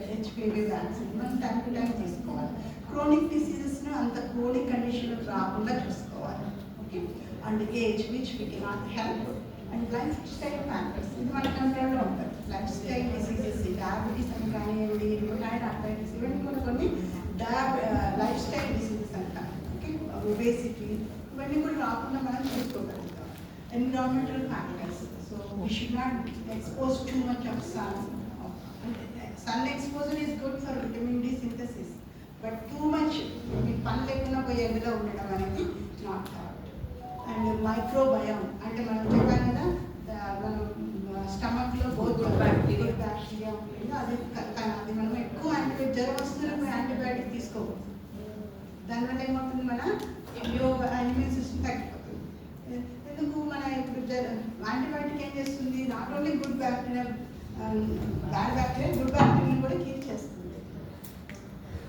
HPV vaccine మనం టైం టు టైం తీసుకోవాలి. క్రోనిక్ డిసీజెస్ను అంత క్రోనిక్ కండిషన్ రాకుండా చూసుకోవాలి. Okay, and age which we cannot help, and life style factors ఇది మన కంట్రోల్లో ఉంటుంది. లైఫ్ స్టైల్ డిసీజెస్, డయాబెటీస్ అని కానివ్వండి, రుమటాయిడ్ ఆర్థరైటిస్, ఇవన్నీ కూడా కొన్ని లైఫ్ స్టైల్ డిసీజెస్ అంటారు. ఓకే, ఒబేసిటీ, ఇవన్నీ కూడా రాకుండా మనం చూసుకోగలుగుతాం. Environmental factors, so we should not expose too much of sun. Sun exposure is good for vitamin D synthesis, but too much pan lekuna poyi endalo undadam anedi not correct. And microbiome అంటే మనం చెప్పాం కదా, మన stomach లో both bacteria ఉంటుంది. అది మనం ఎక్కువ యాంటీబయాటిక్ జ్వరం వస్తున్నప్పుడు యాంటీబయాటిక్ తీసుకోకూడదు. దానివల్ల ఏమవుతుంది, మన ఇమ్యూన్ సిస్టమ్ తగ్గిపోతుంది. ఎందుకు మన ఇప్పుడు యాంటీబయాటిక్ ఏం చేస్తుంది, not only good bacteria, bad bacteria, good bacteria కూడా కీప్ చేస్తుంది.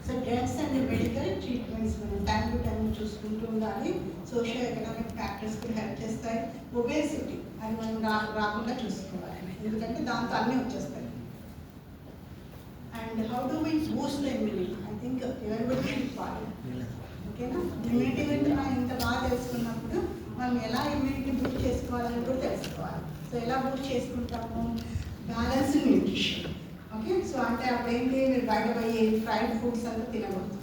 So drugs and medical treatments మనం టైం టు టైం చూసుకుంటూ ఉండాలి. సోషియో ఎకనామిక్ ఫ్యాక్టర్స్ కూడా హెల్ప్ చేస్తాయి. ఒబేసిటీ అది మనం రాకుండా చూసుకోవాలి, ఎందుకంటే దాంతో అన్నీ వచ్చేస్తాయి. And how do we boost the immunity, I think everybody follow. ఓకేనా, ఇమ్యూనిటీ గురించి మనం ఇంత బాగా తెలుసుకున్నప్పుడు మనం ఎలా ఇమ్యూనిటీ బూస్ట్ చేసుకోవాలని కూడా తెలుసుకోవాలి. సో ఎలా బూస్ట్ చేసుకుంటాము, బ్యాలెన్స్డ్ న్యూట్రిషన్. ఓకే, సో అంటే అప్పుడు ఏంటి, మీరు బయట పోయి ఫ్రైడ్ ఫుడ్స్ అంతా తినకూడదు.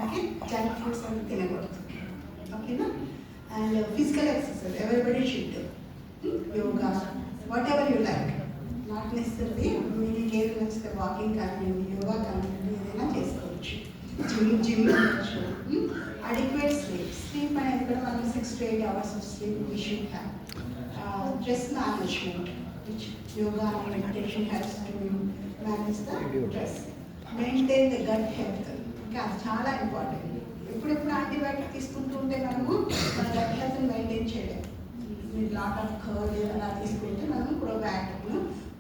ఓకే, జంక్ ఫుడ్స్ అంతా తినకూడదు. ఓకేనా, and physical exercise everybody should do. Yoga, what ever you like, not necessary మీకు ఏది నచ్చితే వాకింగ్ కానివ్వండి, యోగా కానివ్వండి, ఏదైనా చేసుకోవచ్చు. జిమ్ చేయవచ్చు. అడిక్వేట్ స్లీప్ అనేది కూడా మనం 6 to 8 hours of sleep we should have. Stress management, which yoga and meditation helps to manage the stress. Maintain the gut health, ఇంకా అది చాలా ఇంపార్టెంట్. ఎప్పుడెప్పుడు యాంటీబయాటిక్ తీసుకుంటూ ఉంటే మనము మన గట్ హెల్త్ని మెయింటైన్ చేయలేము. లాట్ ఆఫ్ కర్డ్ అలా తీసుకుంటే మనం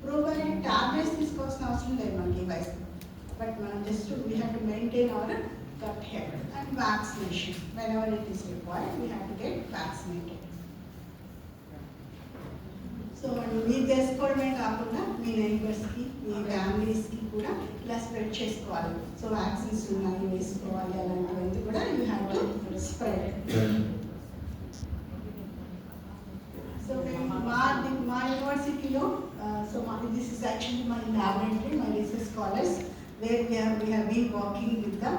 ప్రోబయాటిక్ టాబ్లెట్స్ తీసుకోవాల్సిన అవసరం లేదు మనకి ఈ వయసు. బట్ మనం just we have to maintain hour gut health. And vaccination, whenever it is required, we have to get vaccinated. So, and మీరు చేసుకోవడమే కాకుండా మీ నైబర్స్కి మీ ఫ్యామిలీస్కి కూడా ఇలా స్ప్రెడ్ చేసుకోవాలి. సో వ్యాక్సిన్స్ ఉన్నాయి వేసుకోవాలి, అలాంటివన్నీ కూడా you have to spread. So మా యూనివర్సిటీలో so this is actually my laboratory, my research scholars, where we have been working with the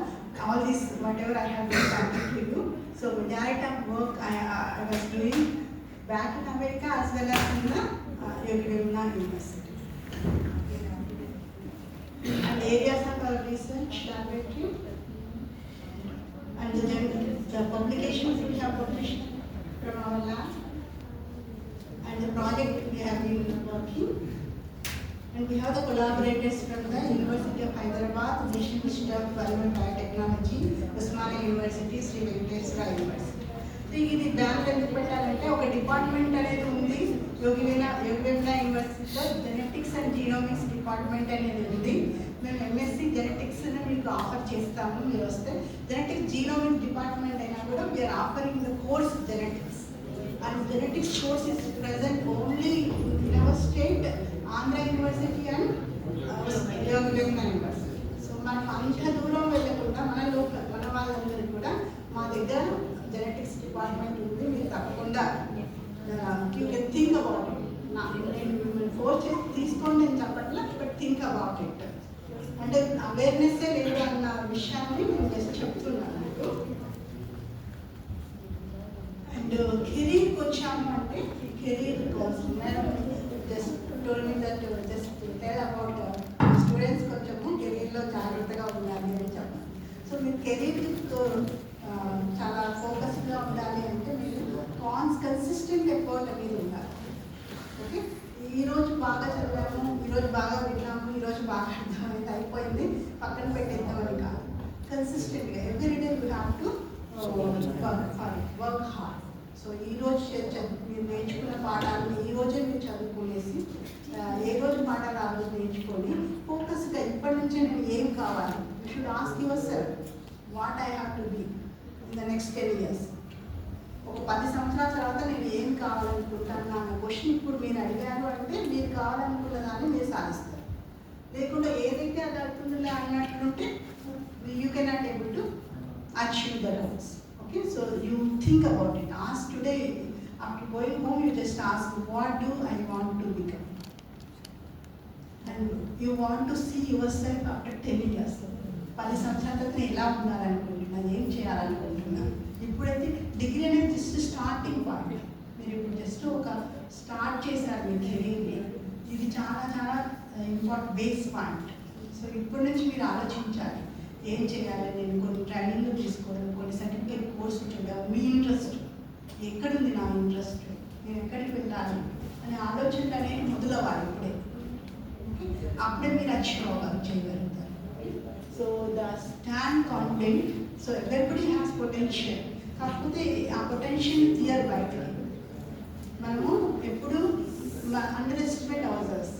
all this whatever I have been talking to you. So majority of work I was doing back in America as well as in the Yogi-Berra University. And areas of our research laboratory and the publications we have published from our lab and the project we have been working. And we have the collaborators from the University of Hyderabad, National Institute of Environment Biotechnology, Osmania University, Sri Venkateswara University. So ఇది bank ఎందుకు పెట్టాలంటే ఒక department అనేది ఉంది యోగివేరా యూనివర్సిటీలో, genetics and genomics department అనేది ఉంది. మేము ఎంఎస్సి జెనెటిక్స్ మీకు ఆఫర్ చేస్తాము, మీరు వస్తే జెనెటిక్స్ జీనోమిక్స్ డిపార్ట్మెంట్ అయినా కూడా we're offering the course genetics. And genetics course is present only in our state, Andhra University and Yogi-Berra University. So మనం అంత దూరం వెళ్ళకుండా మన వాళ్ళందరూ కూడా మా దగ్గర జెనెటిక్స్ డిపార్ట్మెంట్ ఉంది, మీరు తప్పకుండా you can think about it. నేను మిమ్మల్ని ఫోర్స్ చేసి తీసుకోండి అని చెప్పట్లా, బట్ థింక్ అబౌట్ ఇట్. అంటే అవేర్నెస్సే లేదు అన్న విషయాన్ని నేను జస్ట్ చెప్తున్నాను మీకు. అండ్ కెరీర్కి వచ్చాము అంటే కెరీర్ కోసం just told me that just tell about స్టూడెంట్స్కి వచ్చాము కెరీర్లో జాగ్రత్తగా ఉండాలి అని చెప్పాను. సో మీరు కెరీర్తో చాలా ఫోకస్డ్గా ఉండాలి అంటే మీరు కన్సిస్టెంట్ ఎఫర్ట్ అనేది ఉండాలి. ఓకే, ఈరోజు బాగా చదివాము, ఈరోజు బాగా విన్నాము, ఈరోజు బాగా అర్థమైంది అయిపోయింది పక్కన పెట్టేద్దామని కాదు. కన్సిస్టెంట్గా everyday you have to work hard. So ఈరోజు మీరు నేర్చుకున్న పాఠాలను ఈరోజే మీరు చదువుకునేసి ఏ రోజు పాఠాలు ఆ రోజు నేర్చుకొని ఫోకస్గా ఇప్పటి నుంచే నేను ఏం కావాలి, you should ask yourself what I have to be in the next 10 years. ఒక 10 సంవత్సరాల తర్వాత నేను ఏం కావాలనుకుంటాను అన్న క్వశ్చన్ ఇప్పుడు మీరు అడిగారు అంటే మీరు కావాలనుకున్న దాన్ని మీరు సాధిస్తారు. లేకుండా ఏదైతే అది అవుతుందో అన్నట్లుంటే you cannot able to achieve the goals. Okay, so you think about it. Ask today, after going home, you just ask, what do I want to become? And you want to see yourself after 10 years. 10 సంవత్సరాల తర్వాత నేను ఎలా ఉండాలనుకుంటున్నాను, ఏం చేయాలనుకుంటున్నాను. ఇప్పుడైతే degree అనేది just starting point. మీరు ఇప్పుడు జస్ట్ ఒక స్టార్ట్ చేశారు మీ కెరీర్ని, ఇది చాలా చాలా ఇంపార్టెంట్ బేస్ పాయింట్. సో ఇప్పటి నుంచి మీరు ఆలోచించాలి ఏం చేయాలి. నేను కొన్ని ట్రైనింగ్లు తీసుకోవడం, కొన్ని సర్టిఫికేట్ కోర్సు చూడడం, మీ ఇంట్రెస్ట్ ఎక్కడుంది, నా ఇంట్రెస్ట్ నేను ఎక్కడికి వెళ్ళాలి అనే ఆలోచనలు అనేవి మొదలవ్వాలి ఇప్పుడే. అప్పుడే మీరు అచీవ్ చేయగలుగుతారు. So the stand confident. So everybody has potential, కాకపోతే ఆ పొటెన్షియల్ క్లియర్ బయటకి. మనము ఎప్పుడు అండర్ ఎస్టిమేట్ అవర్స్,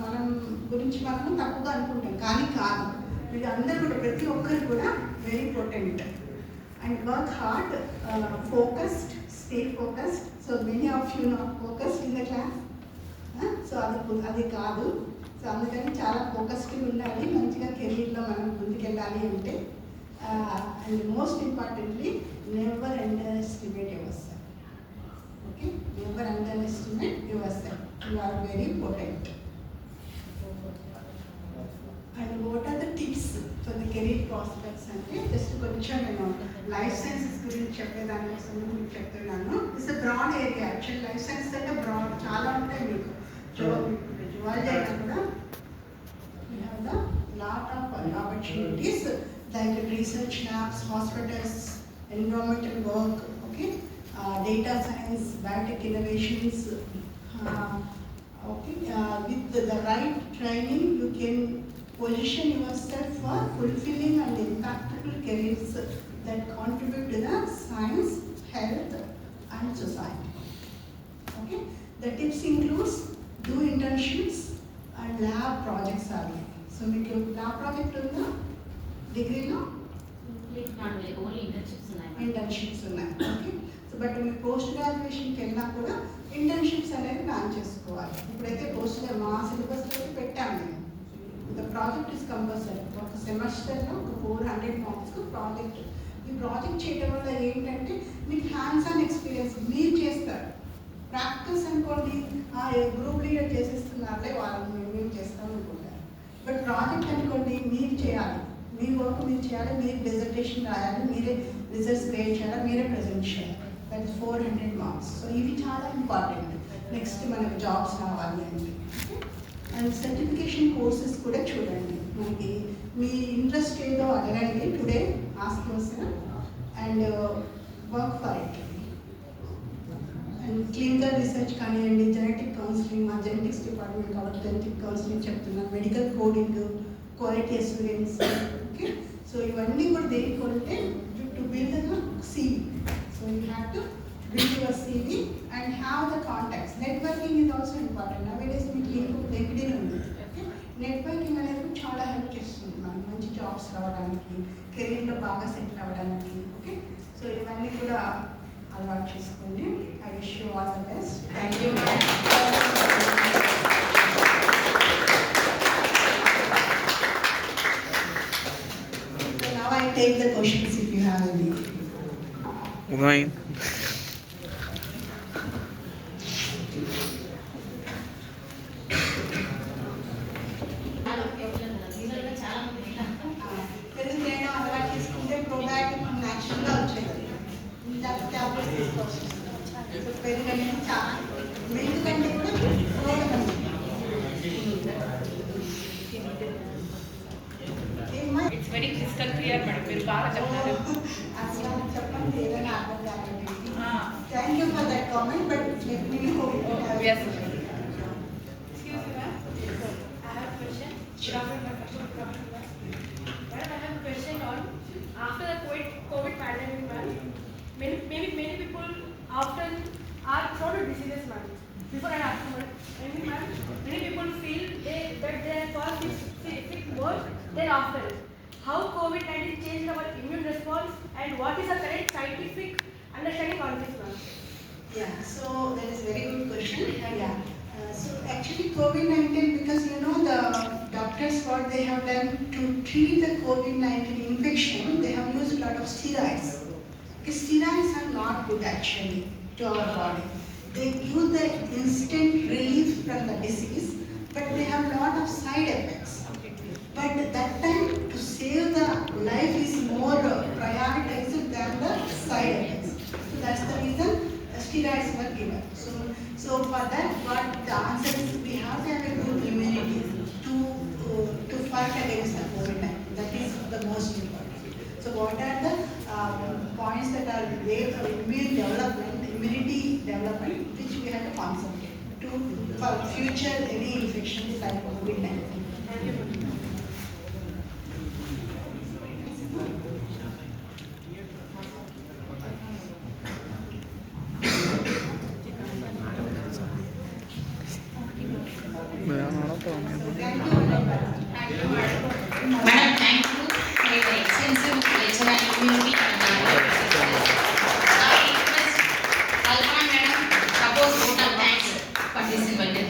మనం గురించి మనము తప్పుగా అనుకుంటాం, కానీ కాదు. మీరు అందరూ కూడా ప్రతి ఒక్కరు కూడా very potent. And work hard, focused, stay focused. So many of you not focused in the class. So అది కాదు. సో అందుకని చాలా ఫోకస్డ్గా ఉండాలి. మంచిగా కెరీర్లో మనం ముందుకెళ్ళాలి అంటే. And most importantly never underestimate yourself. Okay, never underestimate yourself. You are very potent. And what are the tips for the career prospects అంటే జస్ట్ కొంచెం నేను లైఫ్ సైన్సెస్ గురించి చెప్పేదాని కోసం మీకు చెప్తున్నాను. It's a broad area. Actual life science అంటే broad చాలా ఉంటాయి. మీకు జువాలజీ అయినా కూడా you have the lot of opportunities like research labs, hospitals, environmental work, okay, data science, Biotech innovations. Okay, with the right training, you can position yourself for fulfilling and impactful careers that contribute to the science, health, and society. Okay, the tips includes do internships and lab projects are there. So, మీకు lab project ఉందా డిగ్రీలో? Only internships ఉన్నాయి. Internships ఉన్నాయి. Okay, so but మీరు post గ్రాడ్యుయేషన్కి వెళ్ళినా కూడా internships అనేది plan చేసుకోవాలి. ఇప్పుడైతే మా సిలబస్లో పెట్టాము మేము. The project is compulsory. ఒక సెమస్టర్లో ఒక 400 మార్క్స్కి ప్రాజెక్ట్. ఈ ప్రాజెక్ట్ చేయడం వల్ల ఏంటంటే మీకు హ్యాండ్స్ ఆన్ ఎక్స్పీరియన్స్ మీరు చేస్తారు. ప్రాక్టీస్ అనుకోండి గ్రూప్ లీడర్ చేసేస్తున్నారులే వాళ్ళని మేము చేస్తాం అనుకుంటారు. బట్ ప్రాజెక్ట్ అనుకోండి మీరు చేయాలి, మీ వర్క్ మీరు చేయాలి, మీరు డిజర్టేషన్ రాయాలి, మీరే రిజల్ట్స్ క్రియేట్ చేయాలి, మీరే ప్రజెంట్ చేయాలి. That is 400 marks. సో ఇవి చాలా ఇంపార్టెంట్ నెక్స్ట్ మనకి జాబ్స్ రావాలి అంటే. అండ్ సర్టిఫికేషన్ కోర్సెస్ కూడా చూడండి. మనకి మీ ఇంట్రెస్ట్ ఏదో అడగండి today ask yourself and work for it. And clinical research కానివ్వండి, జెనెటిక్ కౌన్సిలింగ్, మా జెనెటిక్స్ డిపార్ట్మెంట్ కాబట్టి జెనెటిక్ కౌన్సిలింగ్ చెప్తున్నాను, medical coding, quality assurance. Okay, so ఇవన్నీ కూడా దేనికి కొంటే to build the CV. So you have to build your CV and have the contacts. Networking is also important. Nowadays మీకు LinkedIn ఉంది. Networking అనేది చాలా హెల్ప్ చేస్తుంది మనకి మంచి జాబ్స్ రావడానికి, కెరీర్లో బాగా సెటిల్ అవ్వడానికి. ఓకే, సో ఇవన్నీ కూడా అలవాటు చేసుకోండి. I wish you all the best. Thank you. Now I take the questions if you have any. Ugain. పెరుగు తినడం అలవాటు చేసుకుంటే ప్రోబయాటిక్ న్యాచురల్గా వచ్చేది. ట్యాబ్లెట్స్ తీసుకోవచ్చు. పెరుగు అనేది చాలా మిల్క్ కంటే కూడా it's very crystal clear madam, మీరు బాగా చెప్తారు. అసలు చెప్పండి ఏదైనా అర్థం కాదండి. Thank you for that comment but let me know. Yes. Excuse me, ma'am. I have a question. Madam, I have a question on after the COVID pandemic, ma'am. Many people often are prone to diseases, ma'am. Before and after, ma'am, many people feel that they are first sick more than after. How COVID-19 changed our immune response and what is the correct scientific understanding on this, ma'am? Yeah, so that is very good question. Yeah. So actually COVID-19, because you know the doctors what they have done to treat the COVID-19 infection, they have used a lot of steroids. Okay, steroids are not good actually to our body. They give the instant relief from the disease, but they have a lot of side effects. But that time to save the life is more prioritized than the side effects. So that's the reason steroids were given. So for that, what the answer is, we have to have a good immunity to fight against the COVID-19. That is the most important. So what are the points that are there for immune development, immunity development, which we have to concentrate for future any infections like COVID-19. Thank you. Madam, thank you for your extensive lecture and immunity and knowledge. I request Kalpana madam propose vote of thanks for this invited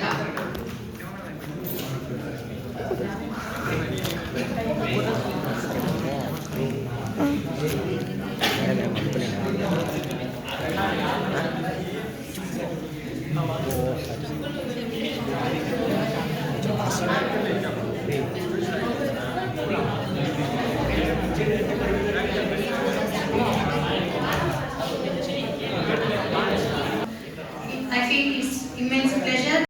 I feel it's immense pleasure